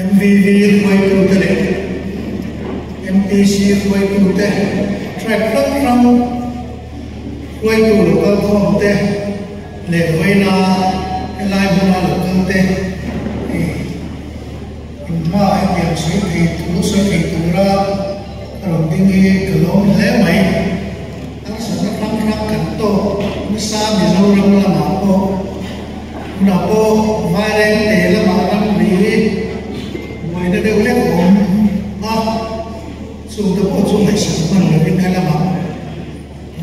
MVV quay tu te le MTC quay tu te track from quay tu local thom te le quay na live na local te ma em suy thì tu suy thì tu ra rồi tiếng nghe kalom le mai ang sa nakang kanto ni sa Mizoram la ma po na po vai te la ma ram ri moi na de le om a su ta po su mai sa man le bin la ma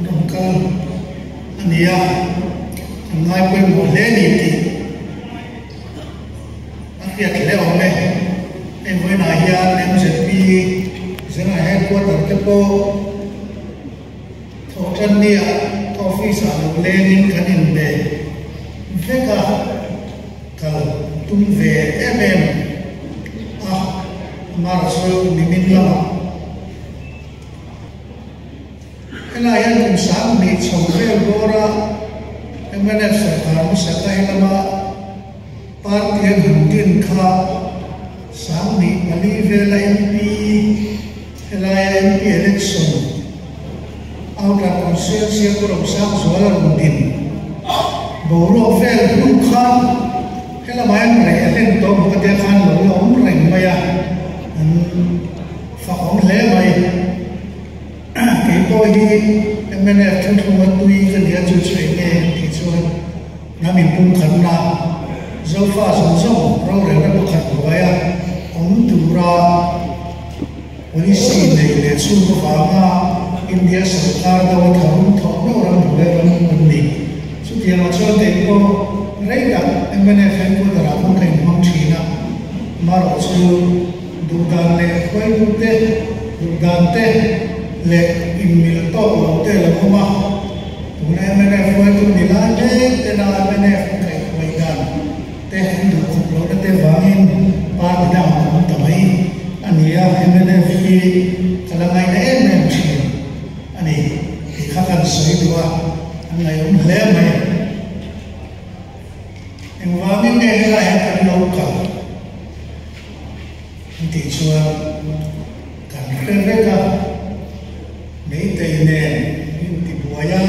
nong ka ania ngai pe mo le ni ti a fiat le om me em voi na ya em ZP zena headquarter te po thotan nia office a lo lenin kanin be veka kal tum ve em a marso nimin lama ela yan kum sang ni chomre bora emene sarkar mu sakai lama party hundin kha sang ni mali vela MP election out of constituency ko ro sang solar hundin boro fel lu khan hela mayan re elen to ka te khan lo om reng maya fa om le mai ke to hi emene thun thun wa tui ka dia chu chhe nge ti chuan namin pum khan na zo fa zo zo ro re ra khat wa ya om tu ra policy nei le chu fa ma India sarkar da wa tharum tho no ram le ram ni chu ti ma cho te ko rei da MNFM ko da ram kai mong thina ma ro chu du dan le khoi du dan te le in mil to lo te le ma tu na MNF ko tu ni la te na MNF kai khoi dan te du ko lo te wangin pa da ta mai ania MNF ki kalangai na em ani ikhakan sai dua angai le mai engwami ne la ya kan lo ka ti chua kan re ka nei te ne ti buaya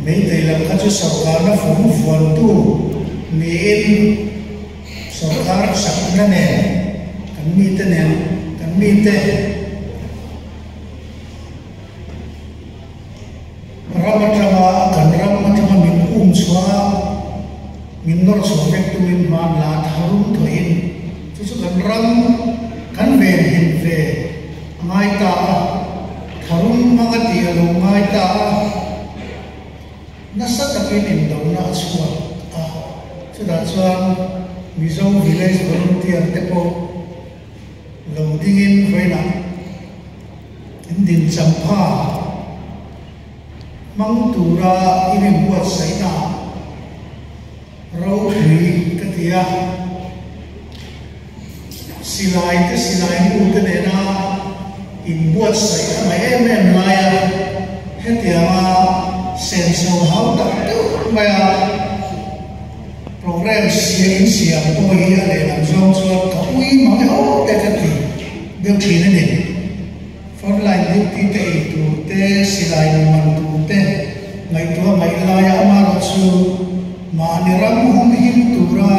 nei te la ka chu sarkar na fuan tu ni in sarkar sak na ne kan mi te min chua min nor sovek tu min man la tharum to in chu chu kan ram kan ve hin ve ngai ta tharum mangati alo ngai ta nasa takin in do na chua chu da chuan Mizo village volunteer te po lo dingin veina indin champha mang tura ini buat saya rau hui ketia silai mu tenena in buat saya mai laya hetia sensor hau tak tu maya program siang tu ia le langsung suat kau mai oh tetapi dia kini ni frontline duty te itu te silai mantu te ngai tua mai laya amar chu mani ram hum him tura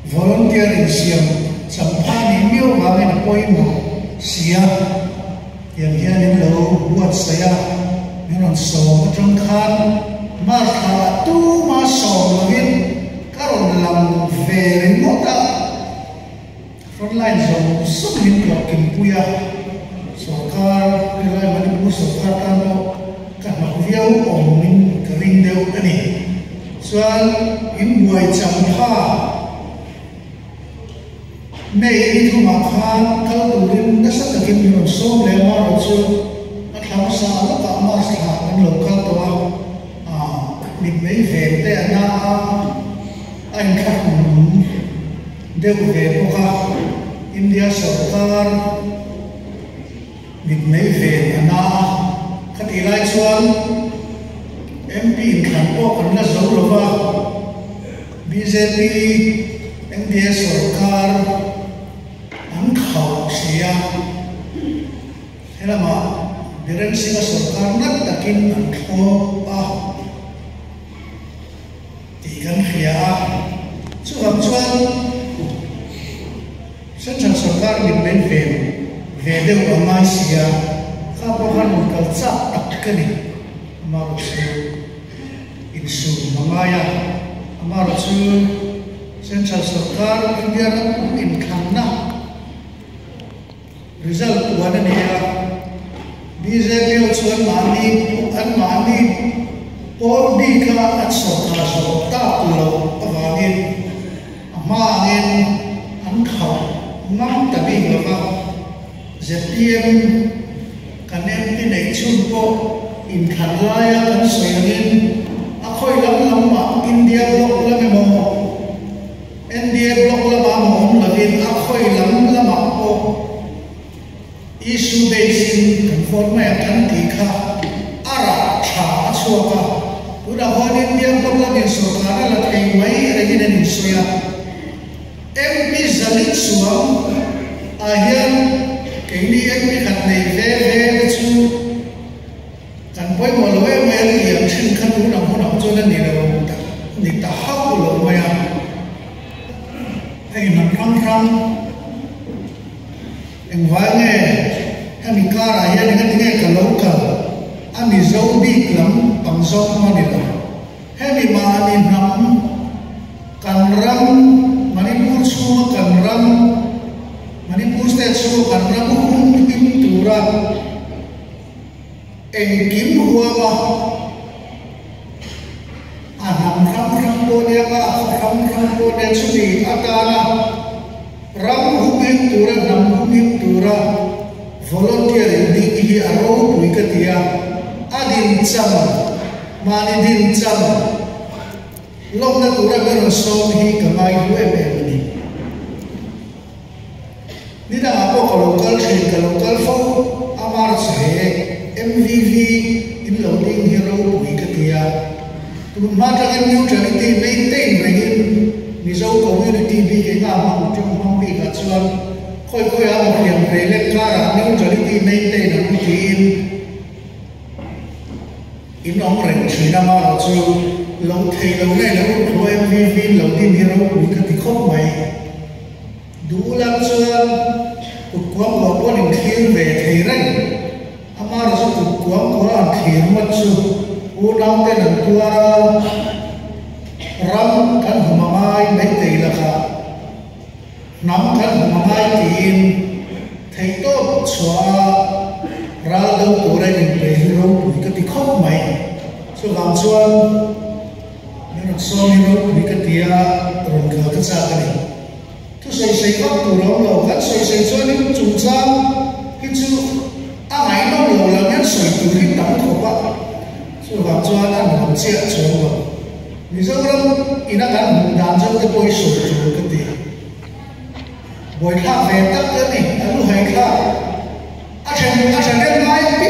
volunteer in siam sampani mio ngamen poimo sia yang hian lo buat saya menon so trong khan mar kha tu ma so lovin karon lam ve mota frontline zone submin klok kim puya sarkar nilai manipu sarkar kano kan makviau om min kering deu ani soal in buai champha nei itu makhan kal turin nasa takin min so le mar chu atham sa la ka ma sa kan lokal to mit mei ve te na anh khắc deu ve poka India sarkar mit mei ve na khat ilai chuan MP in khan po kan na zo lova BJP NDA सरकार khẩu xia thế là mà biren singa sarkar nak takin an tho a ti kan khia chu ham chuan central sarkar min ben ve deu amai sia kha po han kal cha takkani amaro chu in su mamaya amaro chu central sarkar india nak in khanna result wana niya BJP chuan mani por di ka at sarkar so ta pulo awangin amangin an khau ngam tabi lova ZPM kanem ti nei chun po in khanlaya kan soyangin akhoi lam ma India block la mo NDA block la ma mo lavin akhoi lam ma po issue basing conforme kan tikha ara tha chuaka ura hon India block la ni sarkar la thei mai regin ni soya MP zalit suam ahian keini MP khat nei ve chu kan poi mo loe mai liam thin khan nu na hona chona ni lo ta ni ta ha lo mai a hei nam ram eng vai nge hemi kara hian nge nge ka local ami zo bi lam pang zo ma ni lo hemi ma ni nam kan ram Manipur chu kan ram Manipur state chu kan ram hum kim tura eng kim huwa ma anam ram bo ne ka ram bo ne chu ni atana ram hum kim tura nam hum kim tura volunteer di hi aro pui ka tia adin cham mani din cham long na tura ga so hi kamai huwe me ni ni da apo local fo amar che MVV in loading hero pui ka tia tu ma ta kan neutrality maintain regin mizo community bi ke ga ma chung ma bi ka chuan khoi a mo hiam re le kara neutrality maintain am tin in ong reng china ma chu long thei lo nei lo thu MVV lo din hero pui ka ti khop mai du lam chuan ku kwam mo pon in thil ve thei ren amar chu ku kwam ko an thir ma chu u nam te nan tuara ram kan humai nei tei la ka nam kan humai tin thei to chwa ra do to re in pe hero pui ka ti khop mai so wang chuan nên so hero pui ka tia ron ka ka cha ka ni tu sei khop tu lo kan sei chuan in chung chang ki chu a ngai no lo la ngan sei tu ri tam tho ba so wang chuan an hom chia chuan ba ni zo ram ina kan dan zo te poi so chu ka ti boi kha ve tak ka ni alu hai kha a chen mai pi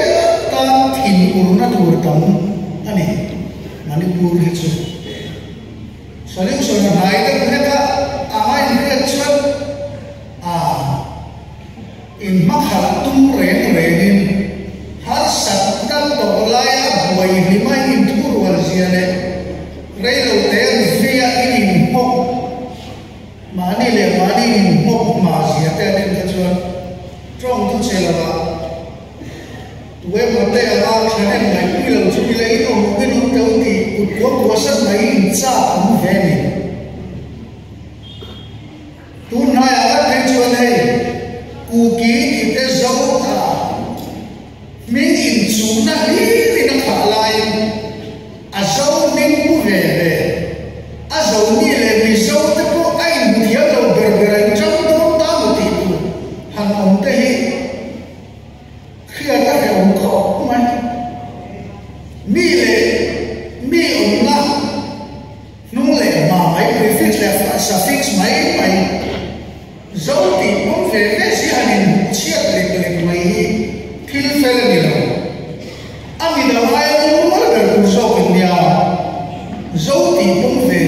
ta thin ur na tur tam ani Manipur hi chu solution hai ta ne ka amai ni chuan in makha tum ren har sat dam to lai a boi ni mai in tur wal ziane reilo te via in mo mani in mo ma zia te den ka chuan trong tu chela ba tuwe mo te ala khane mai pi lo chu le no mo ke no te ti ku ko san mai in cha am ve ni tu na ya te chuan hei ku ki te zo ta min in chu na hi na kha lai a zo min ku ve a zo ni le mi zo te ko ai mu dia lo ber cham do ta mu ti tu han om te hi khia ta ke om kho mai mi om na nu le ma mai prefix le suffix mai zo ti om ve si hanin chiat le mai thil fel ni lo ami da mai mo ber ku zo kin dia zo ti om ve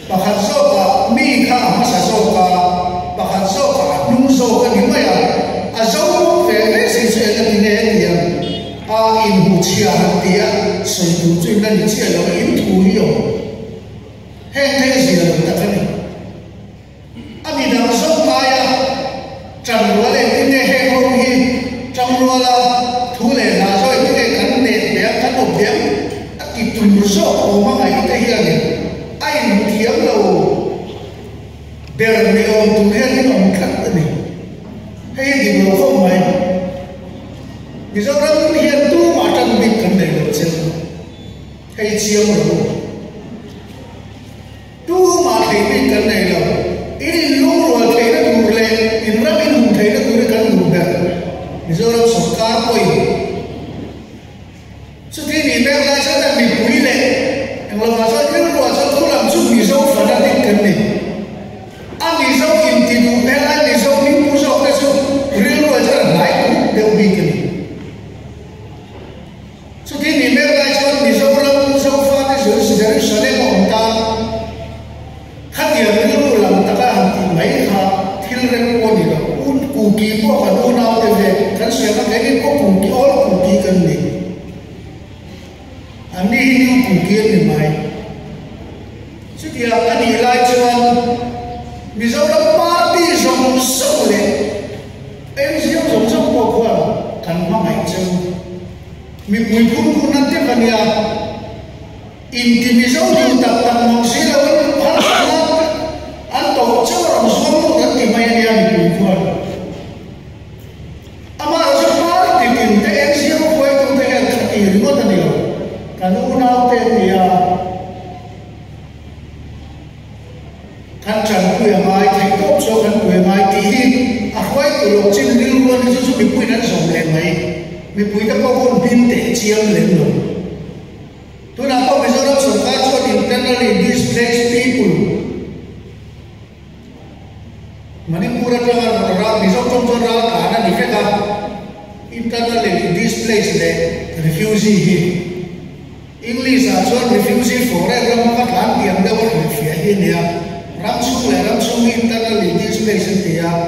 pakha kan ni chia lo in thu hi yo heng thei zia lo ta kan ni ami da so ma ya chan ro le tin ne he ho hi trong ro la thu le la so ti ke kan ne be kan no be a ki tu so o ma ngai te hi ani ai mu thiam lo ber ne on tu he ni on khat ni he di lo ko mai ni so ram hian tu ma tan bi kan nei lo chen hay chiêu rồi tu mà thấy mình cần này là ý lúc rồi thấy nó đủ lên thì nó mình thấy nó đủ cần đủ đẹp thì do nó sốt cá quay số tiền thì đem lại cho ta mình quý lệ em làm sao biết rồi sao không làm chút mình dâu phải ra tiền cần này anh mình dâu kiếm thì đủ đem lại mình dâu mình mua dâu cái số riêng rồi cho là lãi đều bị cái này số tiền thì đem lại cho mình dâu Jerusalem ông ta khát tiền lưu làm tất cả hàng mấy ha thiên lên qua đi là cụ kỳ có phần u nào thì về khán giả các cái có cụ kỳ all cụ kỳ cần gì anh đi như cụ kỳ thì mày chứ thì anh đi lại cho bây giờ nó party rong sâu lên em chỉ rong sâu qua qua thành hoa ngày chơi mình cũng năn tiếc anh ya intimidation di tak mong sila an to cho orang semua dan timai dia dibuat amar semua titin te ensio foi tu te khatir mo ta dio kanu nau te dia kan chan ku ya mai thai to cho kan ku mai ti hi a khoi tu lo chin ri lo ni su mi pui nan som le mai mi pui ta ko bon bin te chiam le lo tu na ko bây giờ nó sửa các cho internally displaced people mà nếu pura ra bây giờ trong trong ra cả nó đi cái internally displaced này refugee hi English là cho refugee forever mà các bạn tiền đâu có thể phía hi nè ram sung internally displaced thì à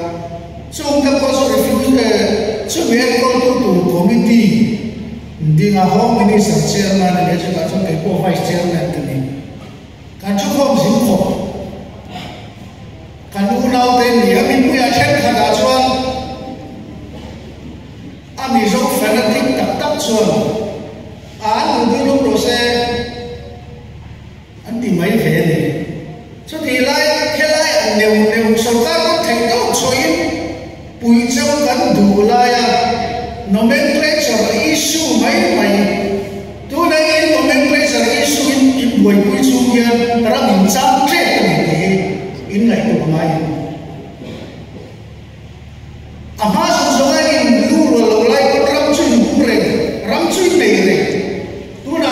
sung các có số refugee số việc có tu committee di nga home minister chairman and education ke ko vice chairman tani kan chu khom sim kho kan u nau te ni amin pu ya chen kha da chuan ami zo fanatic tak chuan an du lu ro se an ti mai ve ne chu ti lai khelai an neu sarkar ko thai to choin pui chau kan du la ya nomenclature issue mai tu nai in nomenclature issue in buai pui chu hian ra min chang tre ni in ngai tu mai ama so so ai in lu ro lo lai ko ram chu ku re ram chu nei re tu na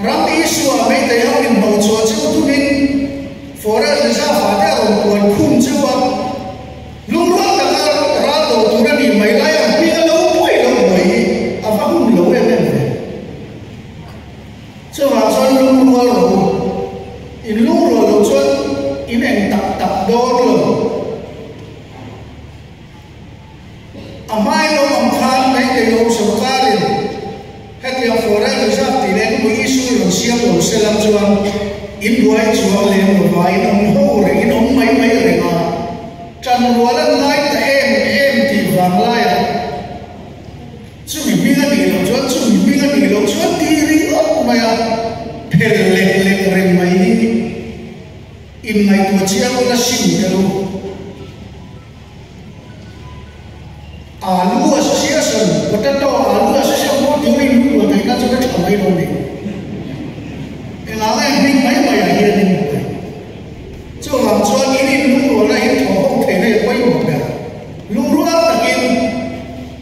ram issue a mai te ho in bo chu chu tu min forest reserve fa ta ro ko khum chu wa lu ro ta tu ra ni mai lai a pi lo pui lo mai a fa hum lo e ne so ha son lu lo in lu lo chuan in en tak do lo a mai lo am khan mai ke lo sarkar in het ya fora ni sa ti le ko issue lo siam lo selam chuan in buai chuan le lo vai on ho re in on mai re ma chan ruala lai ta em ti vang lai a chu mi bi ga ni lo chuan ti ri op mai a phel le re mai in mai tu chia ko la sim ke lo alu association potato alu association mo ti ri lu ta ka chu ka mai lo ni e la lai ni mai a ye ni chu lam chuan ni lu lo la hi tho ho the ne pai mo ba lu ru a takin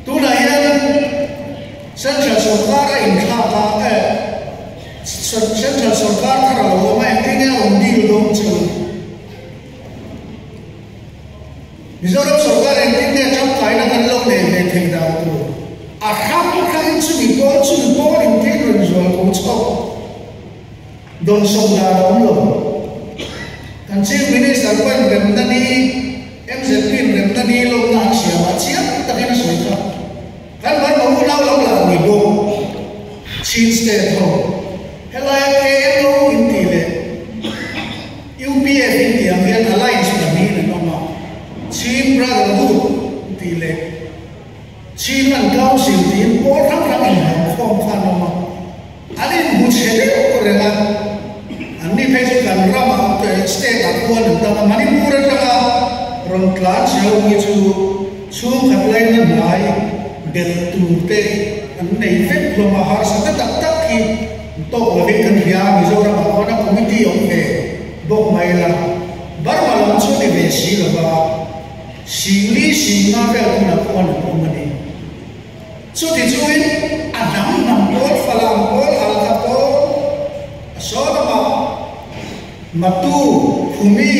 tu na hian central sarkar a in kha ka central sarkar ka lo ma tin ne on di lo chu Mizoram sarkar en tin ne cham kai na kan lo ne thei da tu a kham khan chu ni po in tin ro zo ko chho don som da rom lo kan chief minister ko rem na ni MZP rem na ni lo na sia ma chia ta ke na soi ka kan ban mo la ni bo Instead of hello KMO intile UPF India Indian Alliance Namin Noma Team Brotherhood intile Team and Council Team all from in Hong Kong Alin Buchele Orega and Nipes can rub state at one and the Manipura from class to Sum Kaplan Lai get to take and they fit from a house at the Taki talk of it and Mizoram on a committee of the Bokmaila Barma also the Silva Sili Sinavel on a company. So the joint Adam Nampol Falampol Alcapo Sodama Matu Humi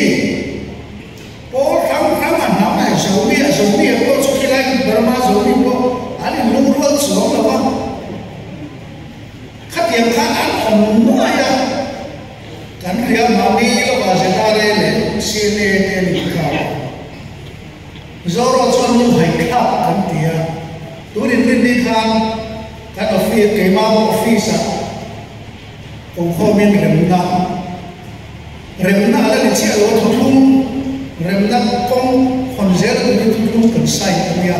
Paul Kama Nama Zomi a Portuguese like Burma Zomi. Anh luôn luôn xuống là không? Khách hàng khác anh không mua ya. Cảnh riêng mà đi là bà sẽ ta đây là CNN đi khảo. Do đó cho nên phải khảo cảnh tiền. Tôi đi khám các office cái mau office cũng không biết rem na là cái chuyện đó thung rem na công còn dễ là cái thung cần sai cái gì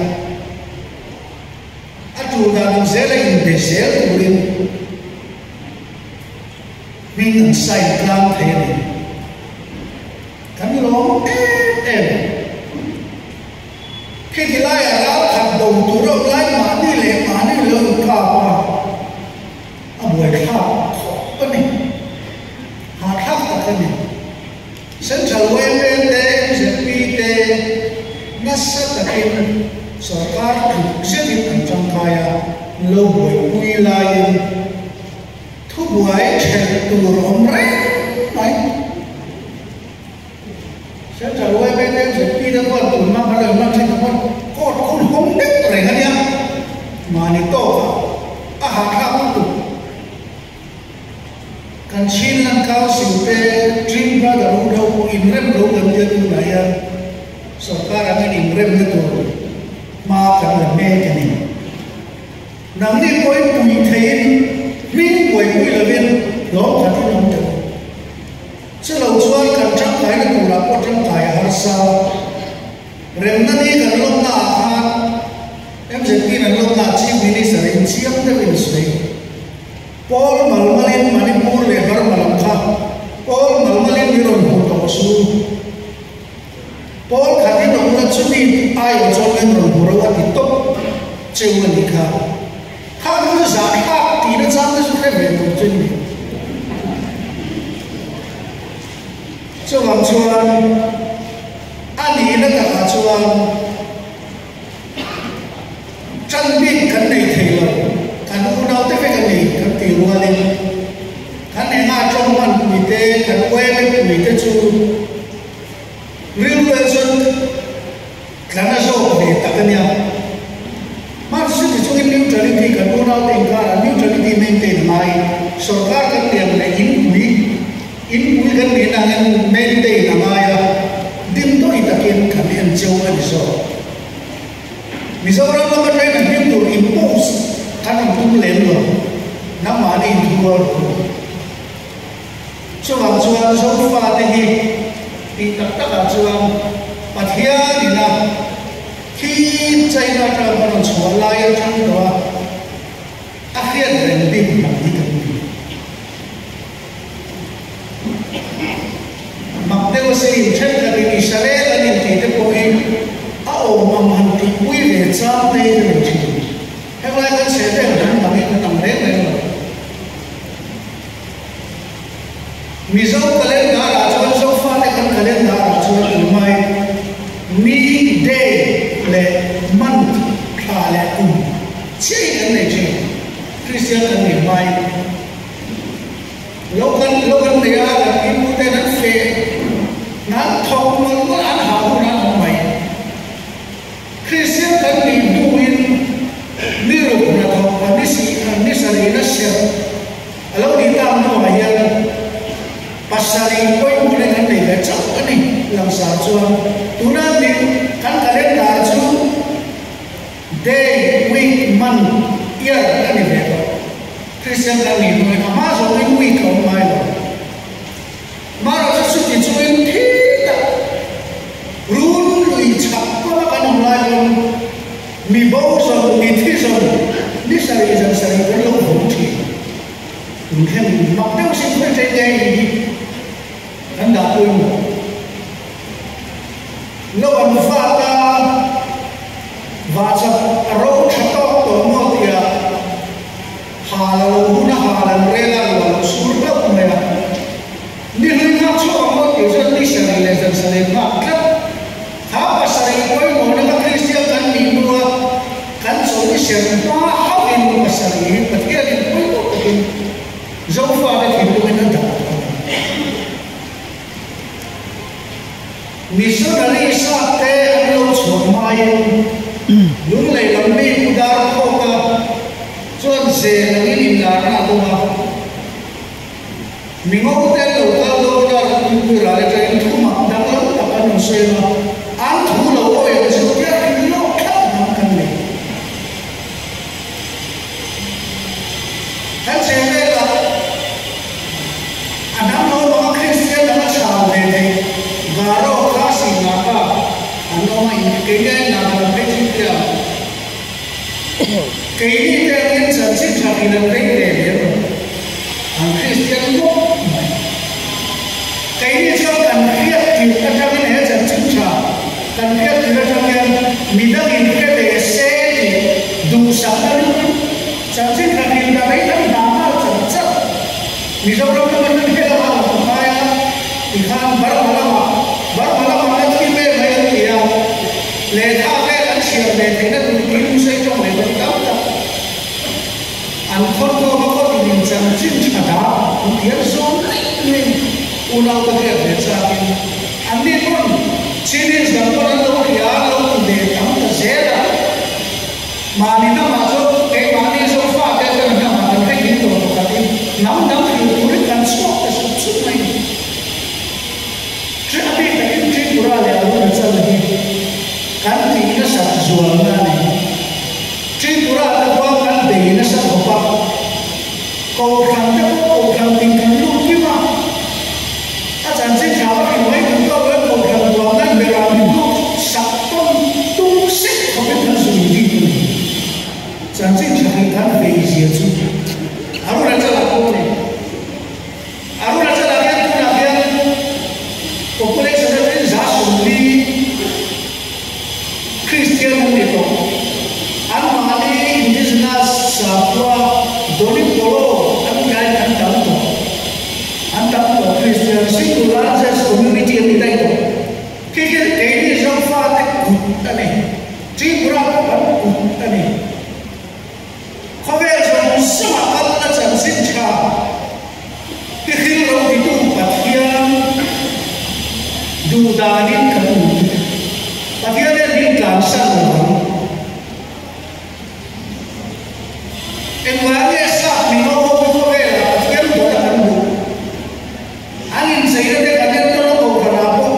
Aturan zela in bezel urin min sai plan theni kami lo khi thì lai ara thằng đầu tu rồi lai mà đi lỡ cả qua buổi khao cái này hạt khao cái này sân chào quen bên đây sẽ đi đây nát sát cái Sarkar sẽ bị thành trong kaya lâu buổi quy lai thu buổi chạy từ rộng rãi này sẽ trả lời bên em sẽ đi đến quan tụi mang cái lời mang trên quan con không biết rồi hả nhá mà này to à hạt hạt tụi kan xin lang cao siêu pe dream brother đâu in rem đâu gần như thế này à Sarkar anh in rem như tôi mà cả là mẹ cái này nắng đi coi tùy thế riêng quầy quầy là viên đó cả cái nông trường sẽ lâu xuân cần trắng cái là cùng là có trắng cái hay sao rèm nó đi cần lông nà han em sẽ đi là lông nà chi vì đi sẽ in chiếm cái bình suy Paul malmalin Manipur le har malam kha Paul malmalin đi rồi một tổ su Paul khati nông là chú đi ai ở trong lên rồi một rồi thì tốt trêu lên đi khá khác nó giả khác thì nó dám nó sẽ về một chân đi cho làm chuan anh ấy nó cả chuan chân biết cái này thì rồi cái nó đâu tới cái này cái tiền qua lên cái này nga trong ăn quỷ tê cái quê với quỷ tê chú riêng lên xuân là nó số về tất cả nhau mà sự thì chúng em neutrality cái nó đâu tình cả là neutrality maintain mai Sarkar cái tiền này in quý cái này là em maintain là mai à điểm tôi ta kiến cái này em châu cái số Mizoram nó cái này điểm tôi impose cái nó cũng lên rồi nó mà đi thua cho làm cho số pha này thì tất cả chuan phát hiện thì là khi chạy ra trong con số lại trong đó akhir dan tim làm gì mặc tiêu xây trên cái đi Israel là những cái đó coi ảo mà mình thì quý về sao đây là chuyện hay là cái sẽ để trong bản cái tầm đấy này rồi Mizo calendar là cho số pha cái calendar là cho tụi mai mi day le month kha le chỉ cái này chứ Christian anh em mai local này là cái mối tên nó phê nó thông mà nó ăn hảo nó không mày Christian anh em doing miracle là thông và nisari nó sẽ lâu đi tam nó mà hiện pasari quay một cái này để chấp cái này làm sao cho tụi nó đi kan calendar chu day week month year cái này vậy Christian kan ni noi ama zo in wi ko mai lo ma ra su ti chu in thi ta run lui chak pa ka nam lai lo mi bo zo mi thi zo ni sa ri jan sa ri ko lo ho thi ni khem ma dang sin ko te te ni an da ko lo an fa ta va cha ro tha to to mo tia halau na halan rela lo surga kumaya ni hina cho mo ti jan ni sari le jan sare ma klat ha pa sari koi mo na Christian kan ni mo kan so ni ser pa ha in mo sari patia ni koi ko tin zo fa da ti ko na da missionary sa te lo cho mai lung lai lam ni udar ko ka chuan se nang in la na lo ma mi ngo te lo ka lo da ku ra le ka in thu ma dang lo ta ka no se ma an thu lo o ye so ya ki lo kha ma kan le han se le la anam lo ma Christian na cha le de ga ro ka si na ka ano ma in ke ne na ma pe chi ya cái đi theo những sản sinh ra thì là cái để hiểu hàng Christian quốc cái đi cho cần thiết thì các trong cái này sản sinh ra cần thiết thì các trong cái mình đã nhìn cái để xe thì đủ sản sản sinh ra thì là cái thằng nào nó sản xuất mình đâu đó cái vấn đề là bao nhiêu mai thì hàng bảo mà nó khi về mấy cái gì lệ tha về ăn chiều để thấy nó cũng kiếm xây trong này vẫn đau an khôn ko ko ti nin chan chin chada tiar zon ni unau ta ke de cha an ni kon chinin zan ko an lo ya lo de tam ta zera ma ni na ma zo ke ma ni zo fa ke ta na ma ta ke ni to ka ti nam ki puri kan so ta su su mai tra bi ta ki ti pura le lo na cha ni kan ti na sa zual na ni ti pura ta ko kan de na sa pa cầu khăn cho cầu khăn tình khăn luôn chứ mà ta chẳng xin chào thì mấy chúng tôi với cầu khăn của anh về làm mình luôn sắp tôn tung xích không biết là dùng gì chẳng xin chào thì ta về gì chứ aro ra cho là cô này aro ra cho là cái population là cái giá sủng đi Christian này đó anh mà đi indigenous qua doni polo an kai an tam to Christian secular community ni dai to ke ni zo fa te ta ni ji pura ta ni khavel zo sama kal ta chan sin cha ke khil ro di tu pathian du danin kan pathian din kan san en wale sa mi no ko vela ken do ta kan bu anin sai de ka den to ko kana ko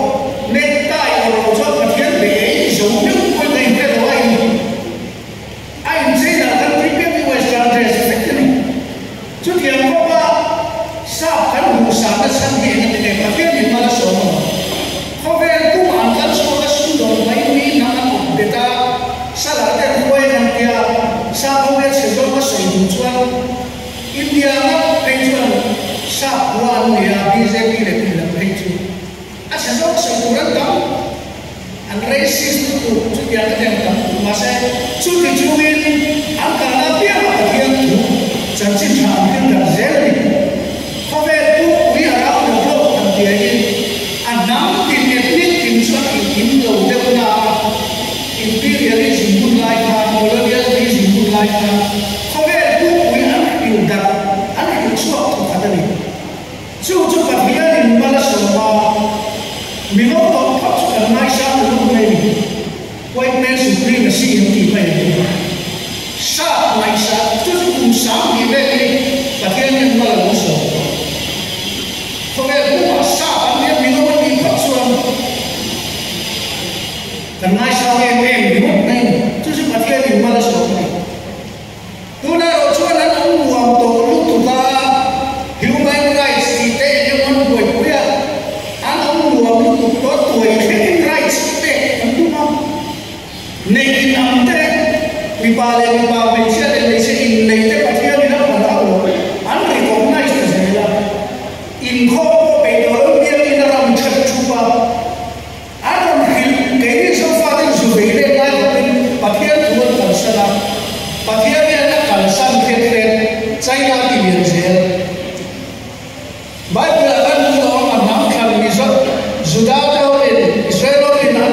ne tai ro so ka ken de so ni ko ne te do ai sai da kan pri pe ni western dress factory chu tiang ko ba sa kan bu sa da san ni ne de ka ken ni ma so no ko vel ku an kan so da su do mai ni na na ko de ta sala de ko en dia sa ko ve se do ma sai du chuan India na pei chuan sa wan ni a BJP le pi la pei chu a se do sa ku ran dam an racist tu chu ya ka dem dam ma se chu ti chu in an ka na pia ma ka hian tu chan chin tha an ka zel ni ko ve tu wi around the globe an dia ni an nam tin ne tin tin chuan in lo de na imperialism mun lai ka colonialism mun lai ka ko ve tu wi an ki da an ki chu to ka da ni chu ka hian in ma la so ma mi no to ka chu ka mai sa lu nei white man supremacy in ti pai sa mai sa chu chu sa ni ve ni ka hian in ma la so ko ve tu ma sa an ni mi no ni ka chuan kan mai sa em mi no nei chu chu ka hian in ma la so tu na ro chuan an muam to lu le pa me sia le se in le te patia ni na pa la an recognize the zela in kho pe do mi ni na ram chat chupa an hil ke ni so fa den su ve le na patia tu ta sala patia ni na kal san ke tre China ki bien zel Bible an no an nam khan mi so Juda to Israel ni na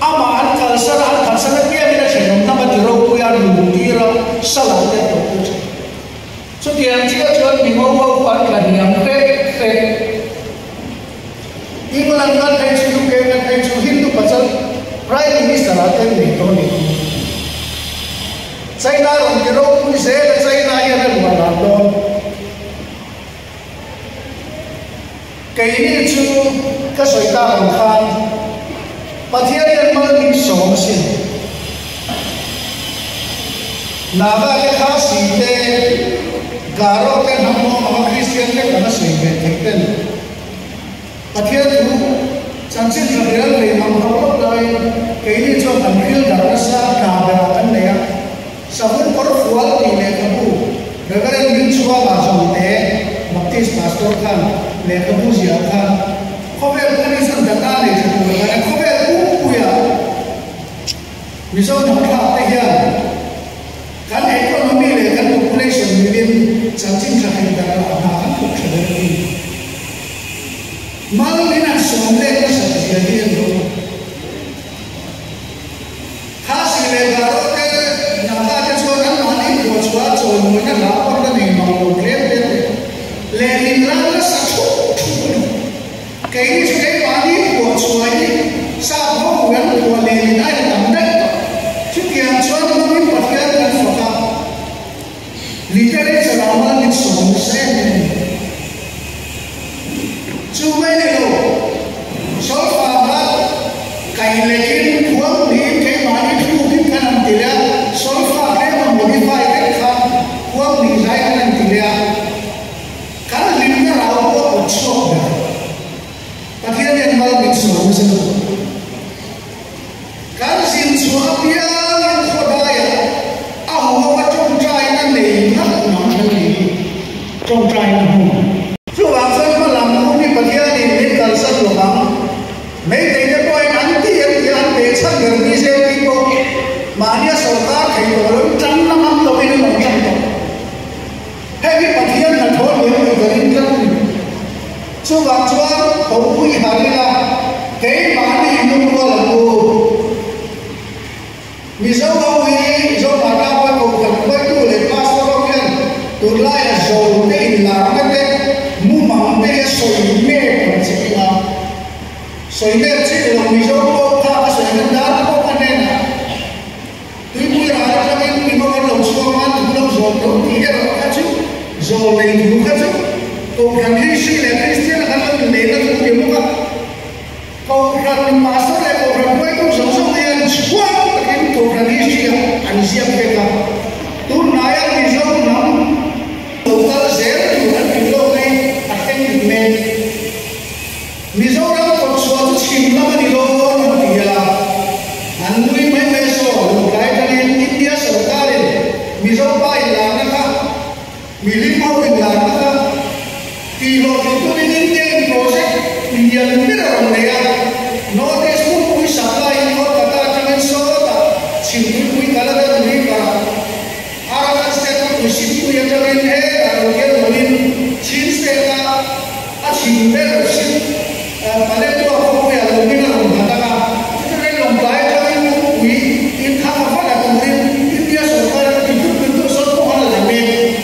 ama an kal sana pia ni na chen na ma ti ro ku ya lu ti ra sala te to so tiang chia chuan mi mo mo pan kan yang te England kan thai chu ke kan thai chu Hindu pachal prime minister ate ni to ni China ron ti ro ku se le China ya na ma la do cái này chú cái sợi ta làm khan, bà thiên nhân mà mình sống xin, nào cái khá sĩ thế, gà rô cái nằm mô mà Christian cái cả nó sợi về thế tên, bà thiên chú chẳng xin là cái này làm học lớp đây, cái này cho thằng kia đã nó xa cả về là anh này, sao vẫn có phụ al thì này cái bu, rồi cái này mình chua mà dùng thế, Baptist pastor khan. Le kamu siapkan, kau berani sendiri ni sebelum mana kau berani ya, misal nak tak ya, kan ekonomi le kan population within jangan cakap dalam anak tu sendiri, malu ni nak somle tu sahaja dia tu, hasil le kalau ke nak ada seorang mani buat sesuatu, mungkin lapor dan memang problem dia, le inlah cái body của chuối sao có nguyện của nền ai là tầm đất trước kia cho nó biết bật cái là phật học lý cái đấy là nó lịch sử xem chú mấy này đâu số phàm đó cái này cái cuốn đi cái body thu cái làm tỷ lệ số phàm cái mà một cái vài cái khác cuốn đi giải cái làm tỷ lệ cái là lý cái nào của chuột Akhirnya yang malam itu semua kan sin suapia yang khodaya ahu macam trai nanti nak nanti trong trai nanti coba saya malam ini bagian ini kalau satu orang mereka boy nanti yang desa gerbi saya itu mana serta kehidupan jangan nama lo ini macam tu heavy bagian nanti yang bergerak chú vào chúa hậu quy hà la cái mà đi luôn qua là cô mi dấu đâu đi dấu mà ra qua cầu cần quay tu để pastor đâu kia tu lại là dầu cái là cái mu mắm cái sôi mè còn chỉ là sôi mè chỉ là mi dấu đâu ta cái sôi mè đá có cái này nè tuy quy hà la cái mi có cái lồng xô mà tu lồng dầu đâu thì cái đó cái chú dầu này tu cái chú cầu cần khi suy là Christian là hắn lấy nó cũng kiếm không cầu cần master là cầu cần quay cũng sống sống liền quá cái cầu cần khi suy là anh diệp cái cả tu nói anh đi dâu nắm cầu ta dễ tu anh đi dâu này anh thấy mình mi dâu đó còn số chim lắm đi dâu nó thì là anh nuôi mấy mấy số cái cái India sở ta đi mi dâu bay là nó khác mi lính mau mình là nó khác thì họ chúng tôi đến những project nhận biết rằng này nó cái số quý sản lai nó cả ta trong những số ta chỉ quý cả là cái gì cả Arab state nó quý sĩ quý trong những thế là đầu tiên là những chín state ta chỉ biết là xin và nên tôi không phải là đầu tiên là lòng ta cả cho nên lòng trái trong những quý in tham phát là cùng đến India sở ta thì chúng tôi số không là làm gì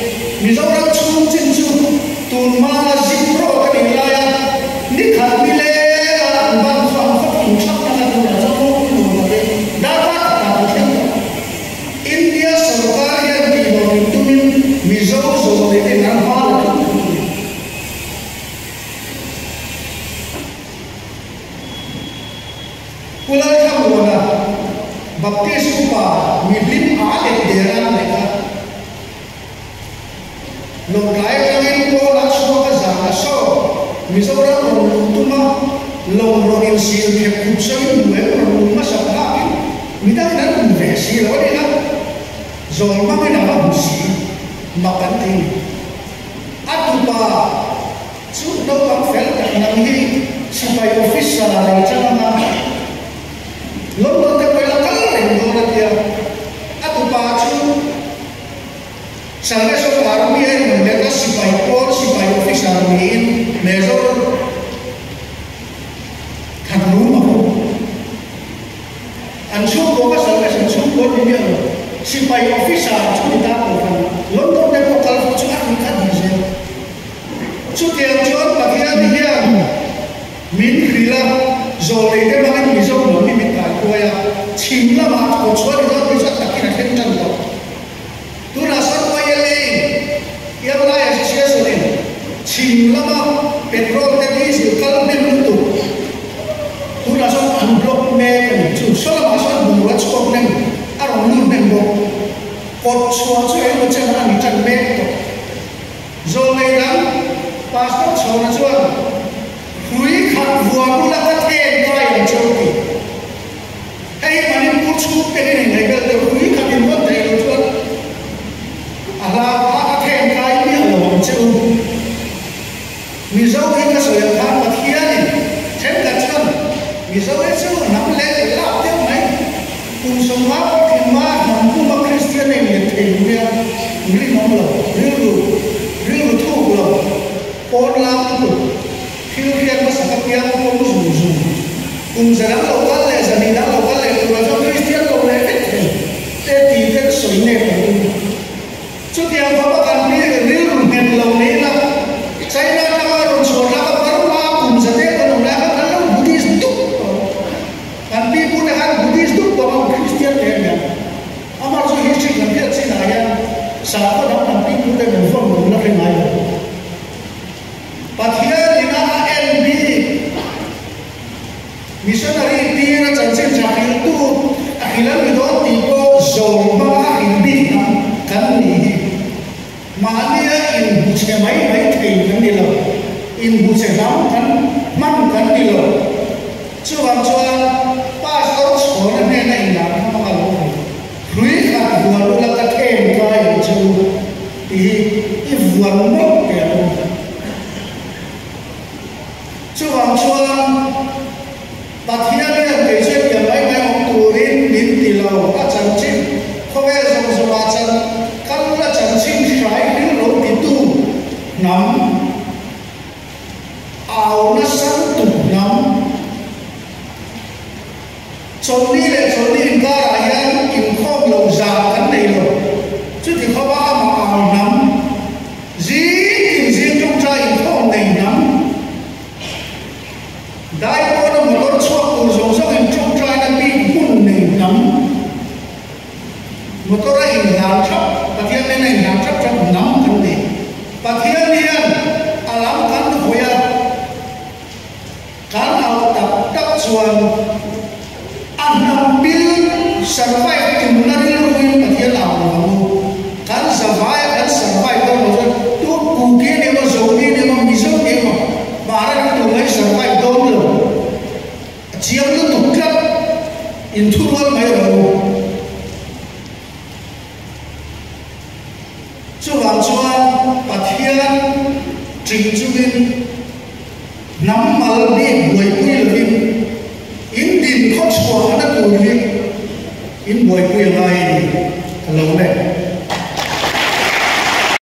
mình dẫu đang chung trên chung tuần mà zipro cái này là nít hạt mi lê làm bằng phẳng phát triển sắc là tuần là trong một cái luồng này đã bắt đầu thiên India sở ta hiện bị bỏ mình tụi mình dẫu rồi để làm hoa là Kulai kamu na baptis upa milim adik deran mereka Long lai kami ko nak semua kerja so, misalnya orang rumah long rogin sil dia kucing dua orang rumah siapa lagi, minta kita investasi lagi kan, rồi mang cái nào mà xí mà cắn thì atupa chú đâu có phải là nằm hi chỉ phải officer này cho nó lớn lớn thế là cắn lên đồ là kia atupa chú sáng nay số làm gì mình để cái chỉ phải officer này mẹ rồi thằng lú mà anh chú có cái sáng nay chú có gì vậy chỉ phải officer chú đi ta có phần lớn lớn thế có cái chú ăn cái gì vậy chú tiền chú mà kia thì kia mình khi là rồi cái mà cái mình dùng nó mình phải coi à chìm là mà có chú đi đó thì chắc là cái này không chân đâu tu là sao coi lên yang lain saya sudah chìm là mà petrol cái gì kalau mình muốn tu tu là sao unblock mẹ cái chú sao là mà sao buồn quá chú nên orang luôn nên bộ cột xóa cho em nó chân anh chân mẹ rồi này đó pastor cháu nó cho quý khát vua cũng là cái tên coi là châu thì hay mà nên muốn chụp cái này cái từ quý khát đến vấn đề rồi cho là cái tên coi như là một châu mình dấu cái số lượng tham mà kia này thêm cả chân mình dấu cái số nắm lấy để làm tiếp mấy cùng sống hóa thì mà nằm cùng mà Christian này mình thấy người người nóng lòng riu thu lòng con làm tu khi mà sắc kia cũng dùng cùng giờ đó lâu quá lệ giờ này đã lâu quá lệ rồi cho Christian lâu lệ hết thế thì cái sợi này chút tiền có cần biết riu miền lâu này là saya nak nama orang seorang baru mahu saja orang nak kalau Buddhis tu kan pi pun kan Buddhis tu bawa Christian dia amar so history kan dia sih naya sahaja orang pi pun dia menfollow nak naya pathia ina LB missionary dia nak janji jahil tu akhiran itu tipe zomba ini kan ni Mania in buce mai thei kan ni lo in buce nam kan man kan ni lo chuan pastor chhon ne na in la ma ka lo rui kha buan lo la ka them ka in chu i buan mo ke lo chuan pathia ni ke che ke mai turin min ti lo a chan chi khoe zo a chan kan la chan chi sai ni lo ti tu nam ao na san tu nam chon ni ka ra yan in khom lo za kan nei lo chu ti kho ba ma ao nam ji trong trai in khom nei nam dai ko na mo lo chuak ku zong zong in trong trai na bi mun nei nam motor in lam thap pathian ne nei lam thap thap nam kan ni pathian nian alam kan hoya kan au tak chuan an nam bil survive tin na ri ruin pathian au lo kan survive do mo tu ku ke ne mo zo ke ne mo mi zo ke mo bara tu ngai survive do lo chiam tu klap in thu wal mai lo chuan pathian trình chuin nắm mal đi buổi quy lovin in din khóc xóa na tu in buổi quy lai lâu này